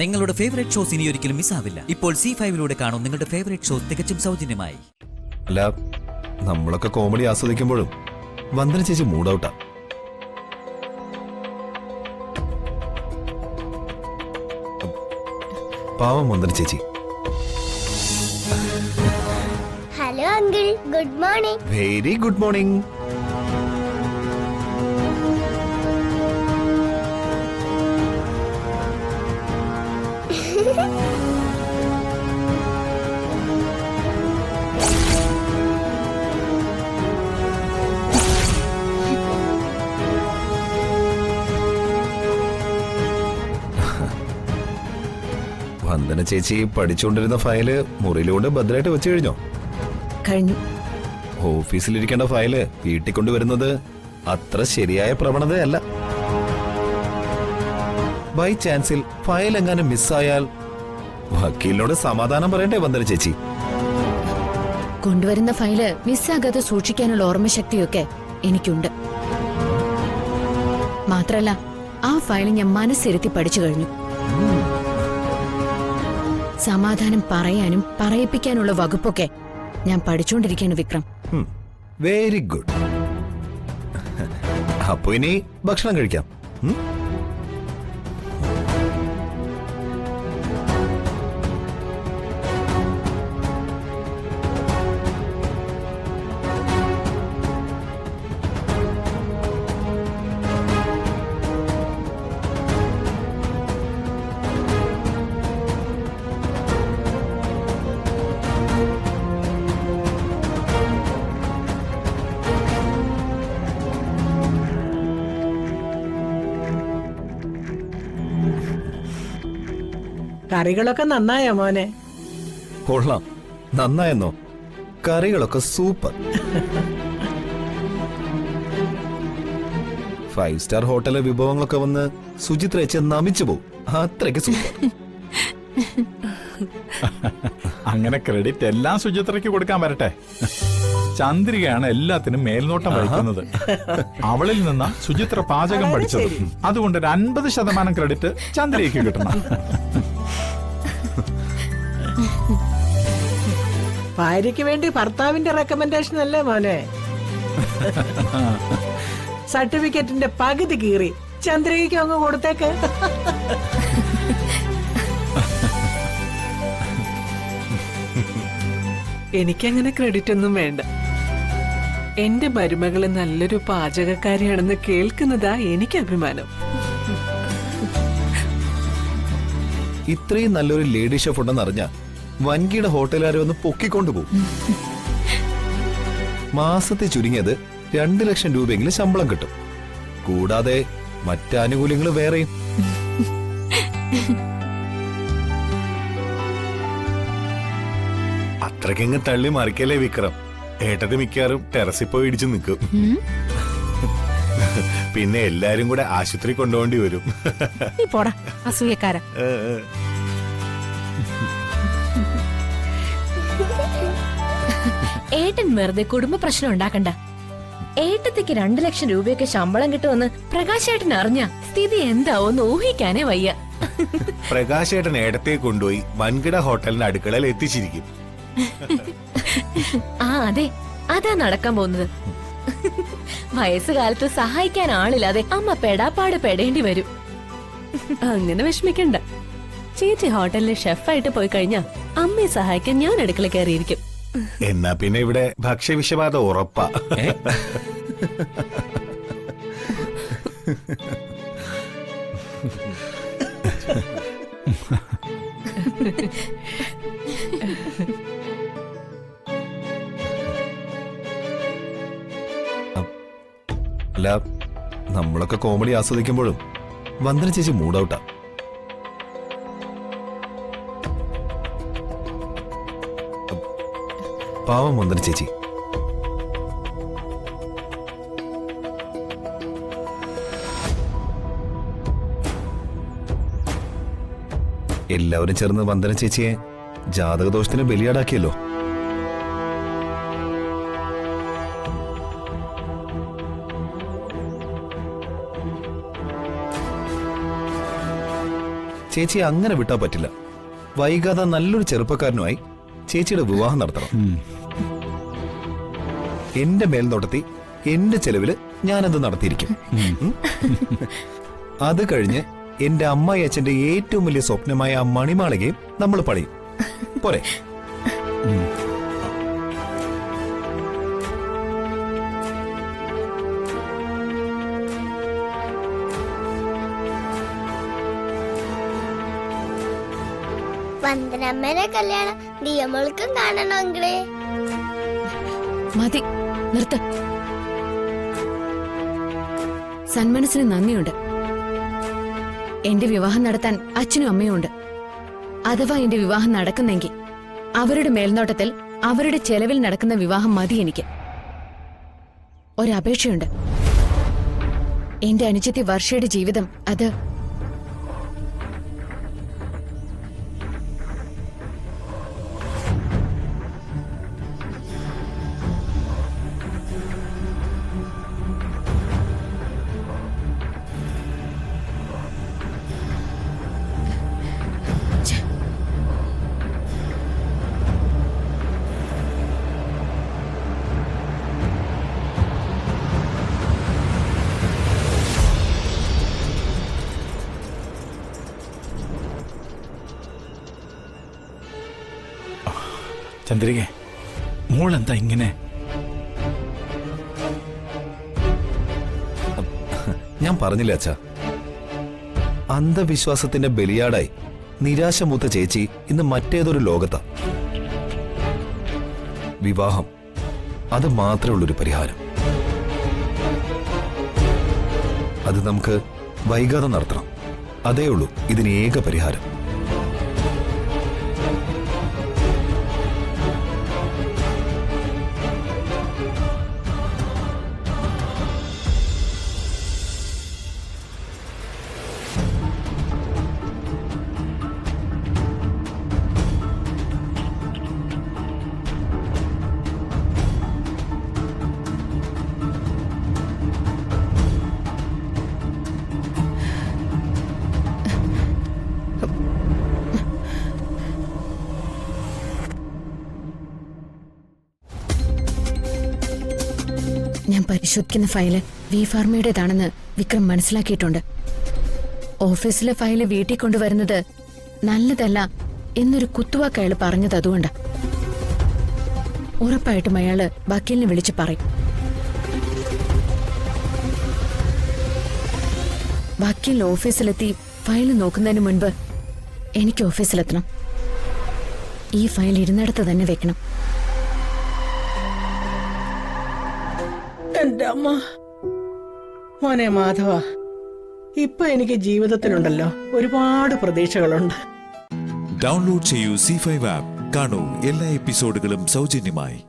നിങ്ങളുടെ favourite shows ഇനി ഒരിക്കലും മിസ്സാവില്ല. ഇപ്പോൾ C5 കാണും നിങ്ങളുടെ ഫേവറേറ്റ് ഷോസ് തികച്ചും സൗജന്യമായി. അല്ല, നമ്മളൊക്കെ കോമഡി ആസ്വദിക്കുമ്പോഴും വന്ദന ചേച്ചി മൂഡ് ഔട്ടാ. പാവം വന്ദന ചേച്ചി. Hello uncle, good morning. Very good morning. Vandana ചേച്ചി പഠിച്ചുകൊണ്ടിരുന്ന ഫയല് മുറിയിലൂടെ ഭദ്രമായിട്ട് വെച്ചു കഴിഞ്ഞോ? കഴിഞ്ഞു. ഓഫീസിലിരിക്കേണ്ട ഫയല് വീട്ടിൽ കൊണ്ടുവരുന്നത് അത്ര ശരിയായ പ്രവണതയല്ല. ബൈ ചാൻസിൽ ഫയൽ എങ്ങാനും മിസ്സായാൽ വക്കീലിനോട് സമാധാനം പറയണ്ടേ വന്ദന ചേച്ചി? കൊണ്ടുവരുന്ന ഫയല് മിസ്സാകാതെ സൂക്ഷിക്കാനുള്ള ഓർമ്മശക്തിയൊക്കെ എനിക്കുണ്ട്. മാത്രല്ല, ആ ഫയൽ ഞാൻ മനസ്സിരുത്തി പഠിച്ചു കഴിഞ്ഞു. സമാധാനം പറയാനും പറയിപ്പിക്കാനുള്ള വകുപ്പൊക്കെ ഞാൻ പഠിച്ചുകൊണ്ടിരിക്കുകയാണ് വിക്രം. Very good. അപ്പൊ ഇനി ഭക്ഷണം കഴിക്കാം. കറികളൊക്കെ നന്നായോ മോനെ? കൊള്ളാം. നന്നായെന്നോ? കറികളൊക്കെ സൂപ്പർ. 5 സ്റ്റാർ ഹോട്ടലിലെ വിഭവങ്ങളൊക്കെ വന്ന് സുചിത്ര വെച്ച് നമിച്ചു പോകും. അത്രയ്ക്ക് സൂപ്പർ. അങ്ങനെ ക്രെഡിറ്റ് എല്ലാം സുചിത്രയ്ക്ക് കൊടുക്കാൻ വരട്ടെ. ചന്ദ്രികയാണ് എല്ലാത്തിനും മേൽനോട്ടം വഹിക്കുന്നത്. അവളിൽ നിന്നാ സുചിത്ര പാചകം പഠിച്ചത്. അതുകൊണ്ട് ഒരു 50% ക്രെഡിറ്റ് ചന്ദ്രികയ്ക്ക് കിട്ടണം. ഭാര്യയ്ക്ക് വേണ്ടി ഭർത്താവിന്റെ റെക്കമെൻഡേഷൻ അല്ലേ മോനെ? സർട്ടിഫിക്കറ്റിന്റെ പകുതി കീറി ചന്ദ്രികയ്ക്ക് അങ്ങ് കൊടുത്തേക്ക്. എനിക്കങ്ങനെ ക്രെഡിറ്റ് ഒന്നും വേണ്ട. എന്റെ മരുമകള് നല്ലൊരു പാചകക്കാരിയാണെന്ന് കേൾക്കുന്നതാ എനിക്ക് അഭിമാനം. ഇത്രയും നല്ലൊരു ലേഡി ഷെഫ് ഉണ്ടെന്ന് അറിഞ്ഞ വൻകിയുടെ ഹോട്ടലുകാരെ ഒന്ന് പൊക്കിക്കൊണ്ടുപോകും. മാസത്തിൽ ചുരുങ്ങിയത് 2 ലക്ഷം രൂപയെങ്കിലും ശമ്പളം കിട്ടും. കൂടാതെ മറ്റാനുകൂല്യങ്ങൾ വേറെയും. അത്രയ്ക്കങ്ങ് തള്ളി മറിക്കല്ലേ വിക്രം. ഏട്ടത് മിക്കാറും ടെറസിൽ പോയി ഇടിച്ചു നിൽക്കും. പിന്നെ എല്ലാരും കൂടെ ആശുപത്രി കൊണ്ടുപോകേണ്ടി വരും. പോടാ അസൂയക്കാര. ഏട്ടൻ വെറുതെ കുടുംബ പ്രശ്നം ഉണ്ടാക്കണ്ട. ഏട്ടത്തിക്ക് 2 ലക്ഷം രൂപയൊക്കെ ശമ്പളം കിട്ടുമെന്ന് പ്രകാശേട്ടൻ അറിഞ്ഞ സ്ഥിതി എന്താവോന്ന് ഊഹിക്കാനേ വയ്യ. പ്രകാശേട്ടൻ ഏടത്തെ കൊണ്ടുപോയി വൻകിട ഹോട്ടലിന്റെ അടുക്കളയിൽ എത്തിച്ചിരിക്കും. ആ അതെ, അതാ നടക്കാൻ പോകുന്നത്. വയസ്സുകാലത്ത് സഹായിക്കാൻ ആളില്ലാതെ അമ്മ പെടാപ്പാട് പെടേണ്ടി വരും. അങ്ങനെ വിഷമിക്കണ്ട. ചേച്ചി ഹോട്ടലിലെ ഷെഫായിട്ട് പോയി കഴിഞ്ഞാ അമ്മയെ സഹായിക്കാൻ ഞാൻ അടുക്കള കയറിയിരിക്കും. എന്നാ പിന്നെ ഇവിടെ ഭക്ഷ്യവിഷബാധ ഉറപ്പാ. അല്ല, നമ്മളൊക്കെ കോമഡി ആസ്വദിക്കുമ്പോഴും വന്ദന ചേച്ചി മൂഡ് ഔട്ടാ. പാവം വന്ദന ചേച്ചി. എല്ലാവരും ചേർന്ന് വന്ദന ചേച്ചിയെ ജാതകദോഷത്തിന് ബലിയാടാക്കിയല്ലോ. ചേച്ചി അങ്ങനെ വിട്ടാ പറ്റില്ല. വൈകാതെ നല്ലൊരു ചെറുപ്പക്കാരനുമായി ചേച്ചിയുടെ വിവാഹം നടത്തണം. എന്റെ മേൽനോട്ടത്തിൽ എന്റെ ചെലവില് ഞാനത് നടത്തിയിരിക്കും. അത് കഴിഞ്ഞ് എന്റെ അമ്മായി അച്ഛന്റെ ഏറ്റവും വലിയ സ്വപ്നമായ ആ മണിമാളികയും നമ്മൾ പണിയും. പോരെ? വന്ദനമ്മേനെ കല്യാണം ദിയമോൾക്കും കാണണം അങ്കിളെ. മതി, നിർത്ത്. സന്മനസ്സിന് നന്ദിയുണ്ട്. എന്റെ വിവാഹം നടത്താൻ അച്ഛനും അമ്മയും ഉണ്ട്. അഥവാ എന്റെ വിവാഹം നടക്കുന്നെങ്കിൽ അവരുടെ മേൽനോട്ടത്തിൽ അവരുടെ ചെലവിൽ നടക്കുന്ന വിവാഹം മതി എനിക്ക്. ഒരപേക്ഷയുണ്ട്. എന്റെ അനുജത്തി വർഷയുടെ ജീവിതം അത് ചന്ദ്രികെ, മോളെന്താ ഇങ്ങനെ? ഞാൻ പറഞ്ഞില്ല അച്ഛാ, അന്ധവിശ്വാസത്തിന്റെ ബലിയാടായി നിരാശ മൂത്ത ചേച്ചി ഇന്ന് മറ്റേതൊരു ലോകത്താ. വിവാഹം അത് മാത്രമേ ഉള്ളൊരു പരിഹാരം. അത് നമുക്ക് വൈകാതെ നടത്തണം. അതേ ഉള്ളൂ ഇതിന് ഏക പരിഹാരം. ഞാൻ പരിശോധിക്കുന്ന ഫയല് വി ഫാർമയുടേതാണെന്ന് വിക്രം മനസ്സിലാക്കിയിട്ടുണ്ട്. ഓഫീസിലെ ഫയല് വീട്ടിൽ കൊണ്ടുവരുന്നത് നല്ലതല്ല എന്നൊരു കുത്തുവാക്ക് അയാൾ പറഞ്ഞത് അതുകൊണ്ടാ. ഉറപ്പായിട്ടും അയാള് വക്കീലിനെ വിളിച്ച് പറയും. വക്കീൽ ഓഫീസിലെത്തി ഫയല് നോക്കുന്നതിന് മുൻപ് എനിക്ക് ഓഫീസിലെത്തണം. ഈ ഫയൽ ഇരുന്നിടത്ത് തന്നെ വെക്കണം. എന്റെ അമ്മ. മോനെ മാധവ, ഇപ്പൊ എനിക്ക് ജീവിതത്തിലുണ്ടല്ലോ ഒരുപാട് പ്രതീക്ഷകളുണ്ട്. ഡൗൺലോഡ് ചെയ്യൂ C5 ആപ്പ്. കാണൂ എല്ലാ എപ്പിസോഡുകളും സൗജന്യമായി.